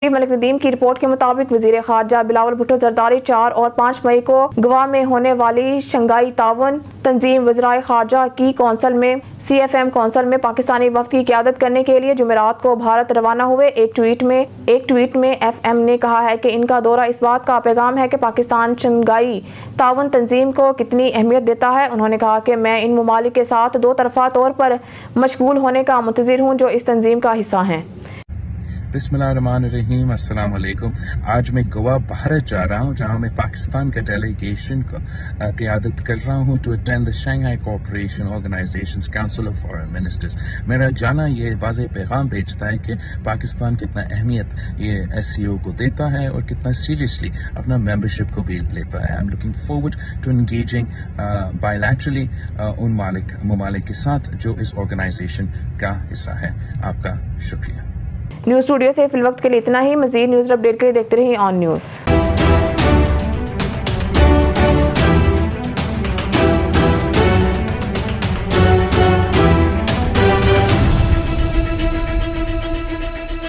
ملک ندیم کی رپورٹ کے مطابق وزیر خارجہ بلاول بھٹو زرداری 4 اور 5 مئی کو گوا میں ہونے والی شنگھائی تعاون تنظیم وزرائے خارجہ کی کونسل میں CFM کونسل میں پاکستانی وفد کی قیادت کرنے کے لیے جمعرات کو بھارت روانہ ہوئے۔ ایک ٹویٹ میں FM نے کہا ہے کہ ان کا دورہ اس بات کا پیغام ہے کہ پاکستان شنگھائی تعاون تنظیم کو کتنی اہمیت دیتا ہے۔ انہوں نے کہا کہ میں ان ممالک کے ساتھ دو طرفہ طور پر مشغول ہونے کا منتظر ہوں جو اس تنظیم کا حصہ ہیں۔ بسم اللہ الرحمن الرحیم، السلام علیکم۔ آج میں گوا بھارت جا رہا ہوں جہاں میں پاکستان کے ڈیلیگیشن کو قیادت کر رہا ہوں to attend the Shanghai cooperation organisations council of foreign ministers. میرا جانا یہ واضح پیغام بھیجتا ہے کہ پاکستان کتنا اہمیت یہ SCO کو دیتا ہے اور کتنا سیریسلی اپنا ممبرشپ کو بھی لیتا ہے۔ I'm looking forward to engaging bilaterally ان ممالک کے ساتھ جو اس آرگنائزیشن کا حصہ ہے۔ آپ کا شکریہ۔ نیوز اسٹوڈیو سے فی الوقت کے لیے اتنا ہی۔ مزید نیوز اپڈیٹ کے لیے دیکھتے رہیے آن نیوز۔